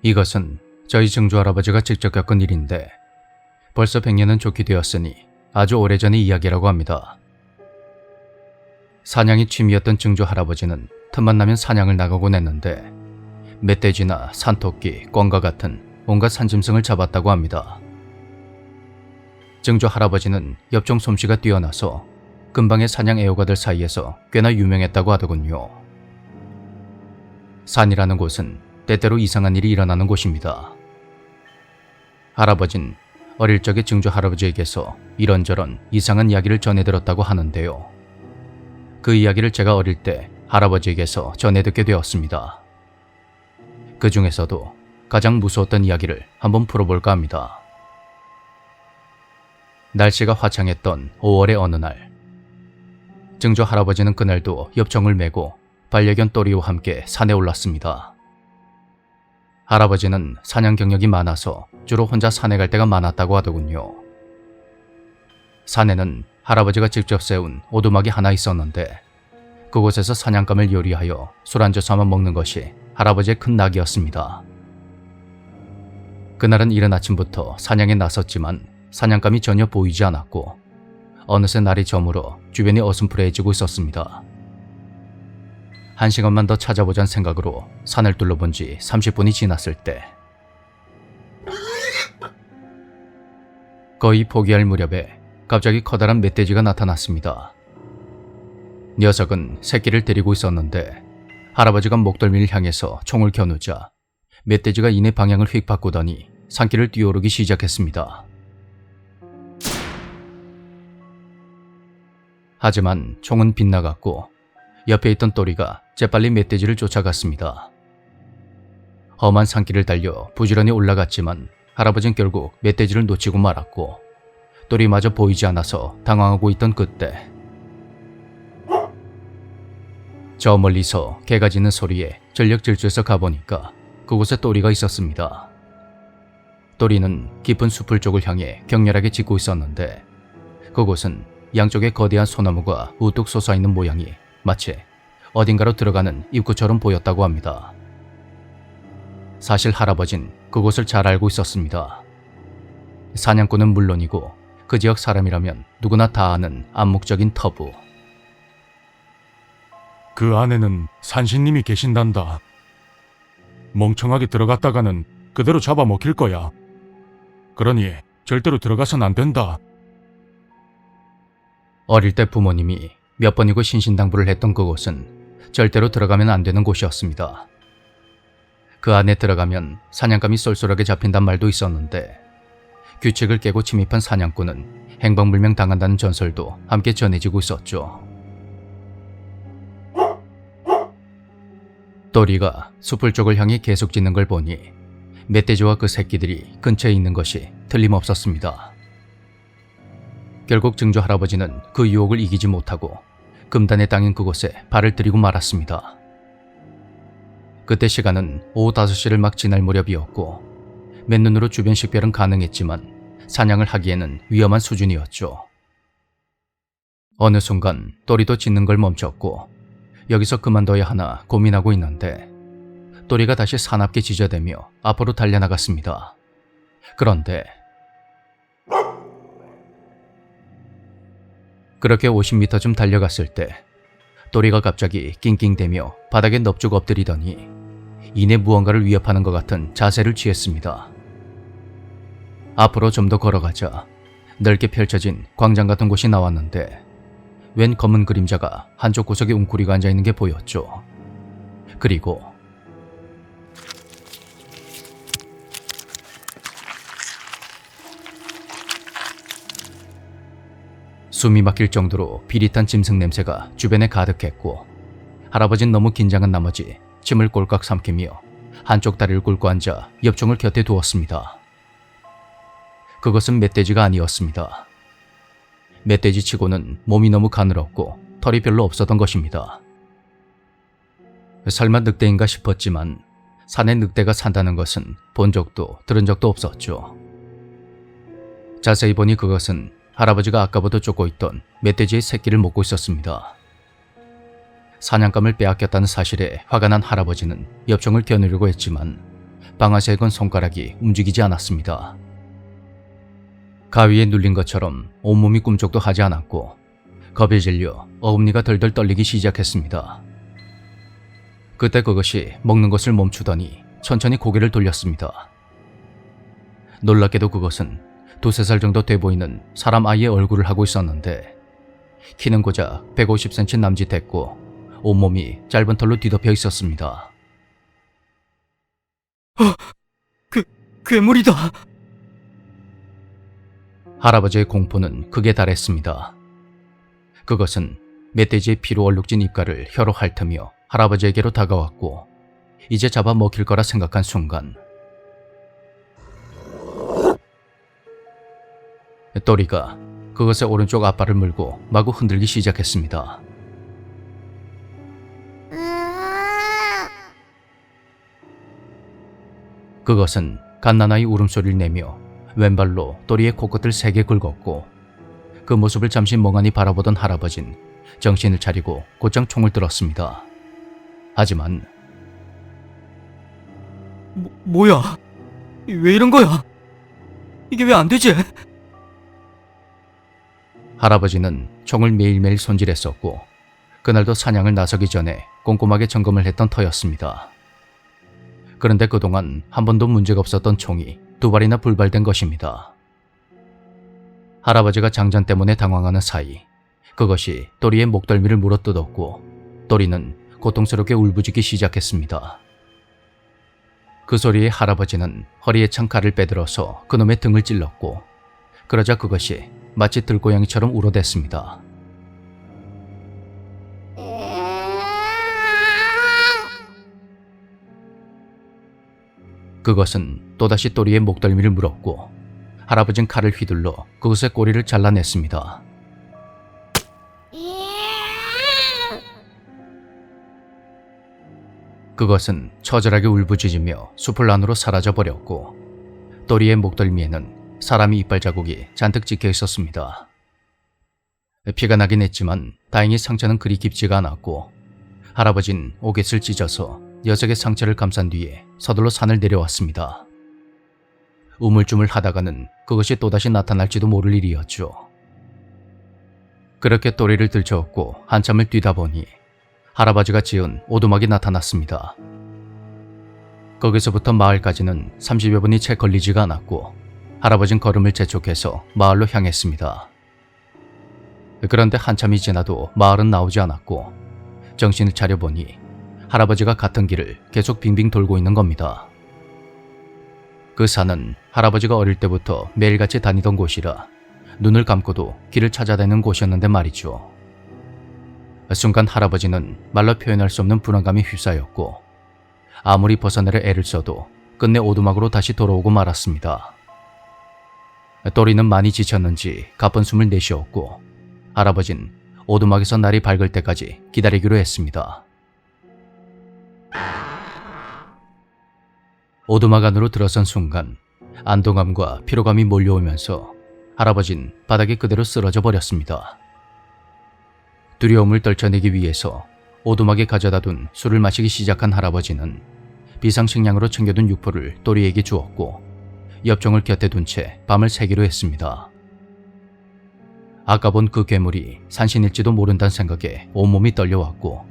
이것은 저희 증조 할아버지가 직접 겪은 일인데 벌써 100년은 좋게 되었으니 아주 오래전의 이야기라고 합니다. 사냥이 취미였던 증조 할아버지는 틈만 나면 사냥을 나가곤 했는데 멧돼지나 산토끼, 꿩과 같은 온갖 산짐승을 잡았다고 합니다. 증조 할아버지는 엽종 솜씨가 뛰어나서 근방의 사냥 애호가들 사이에서 꽤나 유명했다고 하더군요. 산이라는 곳은 때때로 이상한 일이 일어나는 곳입니다. 할아버진 어릴 적에 증조 할아버지에게서 이런저런 이상한 이야기를 전해들었다고 하는데요. 그 이야기를 제가 어릴 때 할아버지에게서 전해 듣게 되었습니다. 그 중에서도 가장 무서웠던 이야기를 한번 풀어볼까 합니다. 날씨가 화창했던 5월의 어느 날, 증조 할아버지는 그날도 엽총을 메고 반려견 또리와 함께 산에 올랐습니다. 할아버지는 사냥 경력이 많아서 주로 혼자 산에 갈 때가 많았다고 하더군요. 산에는 할아버지가 직접 세운 오두막이 하나 있었는데 그곳에서 사냥감을 요리하여 술 안주 삼아 먹는 것이 할아버지의 큰 낙이었습니다. 그날은 이른 아침부터 사냥에 나섰지만 사냥감이 전혀 보이지 않았고 어느새 날이 저물어 주변이 어슴푸레해지고 있었습니다. 1시간만 더 찾아보자는 생각으로 산을 둘러본 지 30분이 지났을 때 거의 포기할 무렵에 갑자기 커다란 멧돼지가 나타났습니다. 녀석은 새끼를 데리고 있었는데 할아버지가 목덜미를 향해서 총을 겨누자 멧돼지가 이내 방향을 휙 바꾸더니 산길을 뛰어오르기 시작했습니다. 하지만 총은 빗나갔고 옆에 있던 또리가 재빨리 멧돼지를 쫓아갔습니다. 험한 산길을 달려 부지런히 올라갔지만 할아버지는 결국 멧돼지를 놓치고 말았고 또리마저 보이지 않아서 당황하고 있던 그때 저 멀리서 개가 짖는 소리에 전력 질주해서 가보니까 그곳에 또리가 있었습니다. 또리는 깊은 숲을 쪽을 향해 격렬하게 짖고 있었는데 그곳은 양쪽에 거대한 소나무가 우뚝 솟아있는 모양이 마치 어딘가로 들어가는 입구처럼 보였다고 합니다. 사실 할아버진 그곳을 잘 알고 있었습니다. 사냥꾼은 물론이고 그 지역 사람이라면 누구나 다 아는 암묵적인 터부. 그 안에는 산신님이 계신단다. 멍청하게 들어갔다가는 그대로 잡아먹힐 거야. 그러니 절대로 들어가선 안 된다. 어릴 때 부모님이 몇 번이고 신신당부를 했던 그곳은 절대로 들어가면 안 되는 곳이었습니다. 그 안에 들어가면 사냥감이 쏠쏠하게 잡힌단 말도 있었는데 규칙을 깨고 침입한 사냥꾼은 행방불명 당한다는 전설도 함께 전해지고 있었죠. 또리가 숲을 쪽을 향해 계속 짖는 걸 보니 멧돼지와 그 새끼들이 근처에 있는 것이 틀림없었습니다. 결국 증조 할아버지는 그 유혹을 이기지 못하고 금단의 땅인 그곳에 발을 들이고 말았습니다. 그때 시간은 오후 5시를 막 지날 무렵이었고 맨눈으로 주변 식별은 가능했지만 사냥을 하기에는 위험한 수준이었죠. 어느 순간 또리도 짖는 걸 멈췄고 여기서 그만둬야 하나 고민하고 있는데 또리가 다시 사납게 짖어대며 앞으로 달려나갔습니다. 그런데 그렇게 50m쯤 달려갔을 때 또리가 갑자기 낑낑대며 바닥에 넙죽 엎드리더니 이내 무언가를 위협하는 것 같은 자세를 취했습니다. 앞으로 좀 더 걸어가자 넓게 펼쳐진 광장 같은 곳이 나왔는데 웬 검은 그림자가 한쪽 구석에 웅크리고 앉아있는 게 보였죠. 그리고 숨이 막힐 정도로 비릿한 짐승 냄새가 주변에 가득했고 할아버지는 너무 긴장한 나머지 침을 꼴깍 삼키며 한쪽 다리를 꿇고 앉아 엽총을 곁에 두었습니다. 그것은 멧돼지가 아니었습니다. 멧돼지치고는 몸이 너무 가늘었고 털이 별로 없었던 것입니다. 설마 늑대인가 싶었지만 산에 늑대가 산다는 것은 본 적도 들은 적도 없었죠. 자세히 보니 그것은 할아버지가 아까부터 쫓고 있던 멧돼지의 새끼를 먹고 있었습니다. 사냥감을 빼앗겼다는 사실에 화가 난 할아버지는 엽총을 겨누려고 했지만 방아쇠에 건 손가락이 움직이지 않았습니다. 가위에 눌린 것처럼 온몸이 꿈쩍도 하지 않았고 겁에 질려 어금니가 덜덜 떨리기 시작했습니다. 그때 그것이 먹는 것을 멈추더니 천천히 고개를 돌렸습니다. 놀랍게도 그것은 2~3살 정도 돼 보이는 사람 아이의 얼굴을 하고 있었는데 키는 고작 150cm 남짓했고 온몸이 짧은 털로 뒤덮여 있었습니다. 괴물이다. 할아버지의 공포는 극에 달했습니다. 그것은 멧돼지의 피로 얼룩진 입가를 혀로 핥으며 할아버지에게로 다가왔고 이제 잡아먹힐 거라 생각한 순간 또리가 그것의 오른쪽 앞발을 물고 마구 흔들기 시작했습니다. 그것은 갓나나이 울음소리를 내며 왼발로 또리의 코끝을 세게 긁었고 그 모습을 잠시 멍하니 바라보던 할아버진 정신을 차리고 곧장 총을 들었습니다. 하지만 뭐야? 왜 이런 거야? 이게 왜 안 되지? 할아버지는 총을 매일매일 손질했었고 그날도 사냥을 나서기 전에 꼼꼼하게 점검을 했던 터였습니다. 그런데 그동안 한 번도 문제가 없었던 총이 2발이나 불발된 것입니다. 할아버지가 장전 때문에 당황하는 사이 그것이 또리의 목덜미를 물어뜯었고 또리는 고통스럽게 울부짖기 시작했습니다. 그 소리에 할아버지는 허리에 찬 칼을 빼들어서 그놈의 등을 찔렀고 그러자 그것이 마치 들고양이처럼 울어댔습니다. 그것은 또다시 또리의 목덜미를 물었고 할아버진 칼을 휘둘러 그것의 꼬리를 잘라냈습니다. 그것은 처절하게 울부짖으며 숲을 안으로 사라져버렸고 또리의 목덜미에는 사람의 이빨 자국이 잔뜩 찍혀 있었습니다. 피가 나긴 했지만 다행히 상처는 그리 깊지가 않았고 할아버진 오갯을 찢어서 녀석의 상처를 감싼 뒤에 서둘러 산을 내려왔습니다. 우물쭈물 하다가는 그것이 또다시 나타날지도 모를 일이었죠. 그렇게 또리를 들쳐업고 한참을 뛰다 보니 할아버지가 지은 오두막이 나타났습니다. 거기서부터 마을까지는 30여 분이 채 걸리지가 않았고 할아버진 걸음을 재촉해서 마을로 향했습니다. 그런데 한참이 지나도 마을은 나오지 않았고 정신을 차려보니 할아버지가 같은 길을 계속 빙빙 돌고 있는 겁니다. 그 산은 할아버지가 어릴 때부터 매일같이 다니던 곳이라 눈을 감고도 길을 찾아다니는 곳이었는데 말이죠. 순간 할아버지는 말로 표현할 수 없는 불안감이 휩싸였고 아무리 벗어내려 애를 써도 끝내 오두막으로 다시 돌아오고 말았습니다. 또리는 많이 지쳤는지 가쁜 숨을 내쉬었고 할아버진 오두막에서 날이 밝을 때까지 기다리기로 했습니다. 오두막 안으로 들어선 순간 안도감과 피로감이 몰려오면서 할아버진 바닥에 그대로 쓰러져 버렸습니다. 두려움을 떨쳐내기 위해서 오두막에 가져다 둔 술을 마시기 시작한 할아버지는 비상식량으로 챙겨둔 육포를 또리에게 주었고 엽종을 곁에 둔 채 밤을 새기로 했습니다. 아까 본 그 괴물이 산신일지도 모른다는 생각에 온몸이 떨려왔고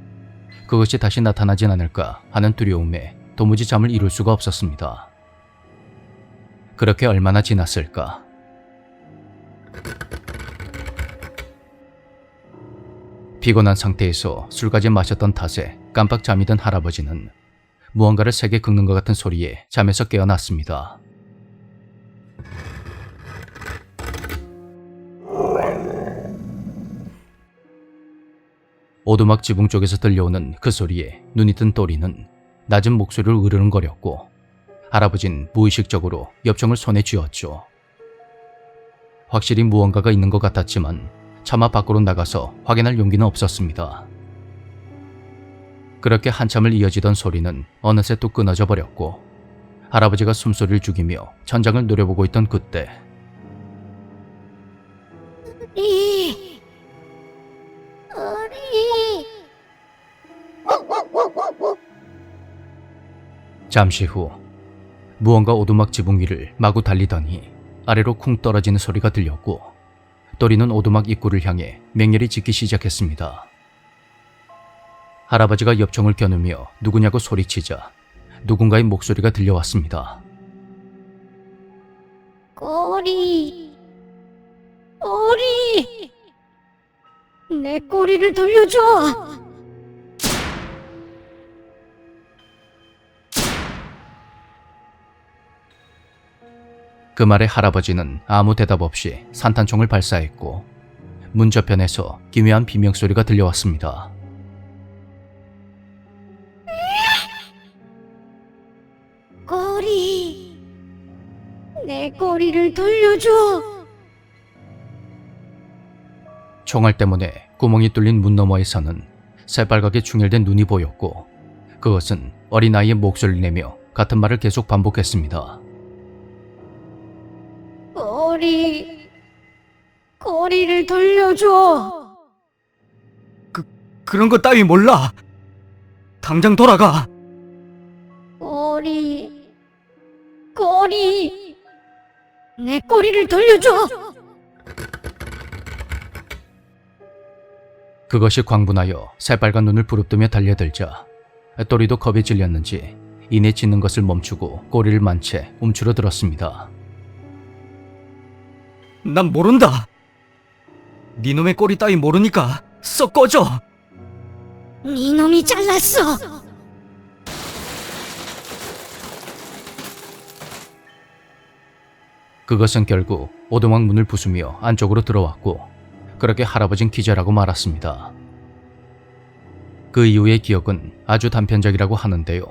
그것이 다시 나타나진 않을까 하는 두려움에 도무지 잠을 이룰 수가 없었습니다. 그렇게 얼마나 지났을까? 피곤한 상태에서 술까지 마셨던 탓에 깜빡 잠이 든 할아버지는 무언가를 세게 긁는 것 같은 소리에 잠에서 깨어났습니다. 오두막 지붕 쪽에서 들려오는 그 소리에 눈이 뜬 또리는 낮은 목소리로 으르렁거렸고 할아버진 무의식적으로 엽총을 손에 쥐었죠. 확실히 무언가가 있는 것 같았지만 차마 밖으로 나가서 확인할 용기는 없었습니다. 그렇게 한참을 이어지던 소리는 어느새 또 끊어져 버렸고 할아버지가 숨소리를 죽이며 천장을 노려보고 있던 그때 잠시 후 무언가 오두막 지붕 위를 마구 달리더니 아래로 쿵 떨어지는 소리가 들렸고 또리는 오두막 입구를 향해 맹렬히 짖기 시작했습니다. 할아버지가 엽총을 겨누며 누구냐고 소리치자 누군가의 목소리가 들려왔습니다. 꼬리, 꼬리, 내 꼬리를 돌려줘. 그 말에 할아버지는 아무 대답 없이 산탄총을 발사했고 문 저편에서 기묘한 비명소리가 들려왔습니다. 꼬리, 내 꼬리를 돌려줘. 총알 때문에 구멍이 뚫린 문 너머에서는 새빨갛게 충혈된 눈이 보였고 그것은 어린아이의 목소리를 내며 같은 말을 계속 반복했습니다. 꼬리, 꼬리를 돌려줘. 그런 거 따위 몰라. 당장 돌아가. 꼬리, 꼬리, 내 꼬리를 돌려줘. 그것이 광분하여 새빨간 눈을 부릅뜨며 달려들자 또리도 겁에 질렸는지 이내 짖는 것을 멈추고 꼬리를 만 채 움츠러 들었습니다. 난 모른다. 네 놈의 꼬리 따위 모르니까 썩 꺼져. 네 놈이 잘났어. 그것은 결국 오두막 문을 부수며 안쪽으로 들어왔고 그렇게 할아버진 기절하고 말았습니다. 그 이후의 기억은 아주 단편적이라고 하는데요.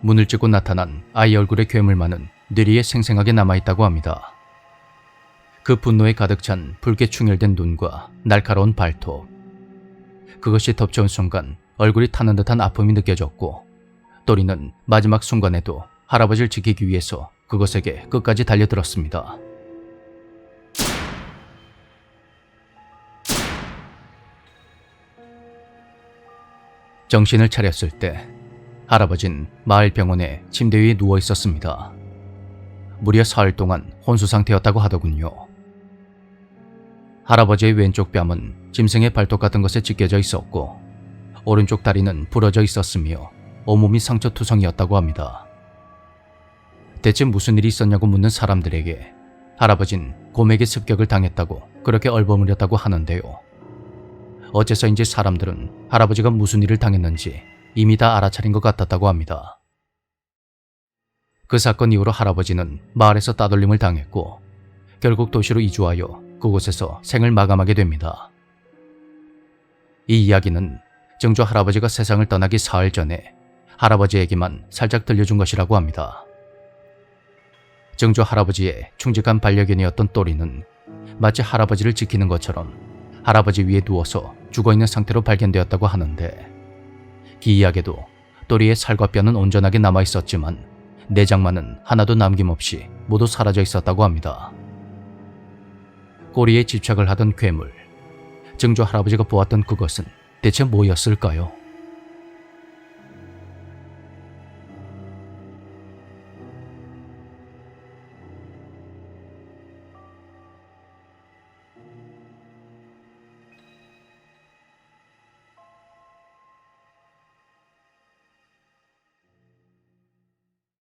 문을 찢고 나타난 아이 얼굴의 괴물만은 뇌리에 생생하게 남아있다고 합니다. 그 분노에 가득 찬 붉게 충혈된 눈과 날카로운 발톱. 그것이 덮쳐온 순간 얼굴이 타는 듯한 아픔이 느껴졌고 또리는 마지막 순간에도 할아버지를 지키기 위해서 그것에게 끝까지 달려들었습니다. 정신을 차렸을 때 할아버진 마을 병원에 침대 위에 누워 있었습니다. 무려 사흘 동안 혼수 상태였다고 하더군요. 할아버지의 왼쪽 뺨은 짐승의 발톱 같은 것에 찢겨져 있었고 오른쪽 다리는 부러져 있었으며 온몸이 상처투성이었다고 합니다. 대체 무슨 일이 있었냐고 묻는 사람들에게 할아버진 곰에게 습격을 당했다고 그렇게 얼버무렸다고 하는데요. 어째서인지 사람들은 할아버지가 무슨 일을 당했는지 이미 다 알아차린 것 같았다고 합니다. 그 사건 이후로 할아버지는 마을에서 따돌림을 당했고 결국 도시로 이주하여 그곳에서 생을 마감하게 됩니다. 이 이야기는 증조 할아버지가 세상을 떠나기 사흘 전에 할아버지에게만 살짝 들려준 것이라고 합니다. 증조 할아버지의 충직한 반려견이었던 또리는 마치 할아버지를 지키는 것처럼 할아버지 위에 누워서 죽어있는 상태로 발견되었다고 하는데 기이하게도 또리의 살과 뼈는 온전하게 남아있었지만 내장만은 하나도 남김없이 모두 사라져 있었다고 합니다. 꼬리에 집착을 하던 괴물, 증조 할아버지가 보았던 그것은 대체 뭐였을까요?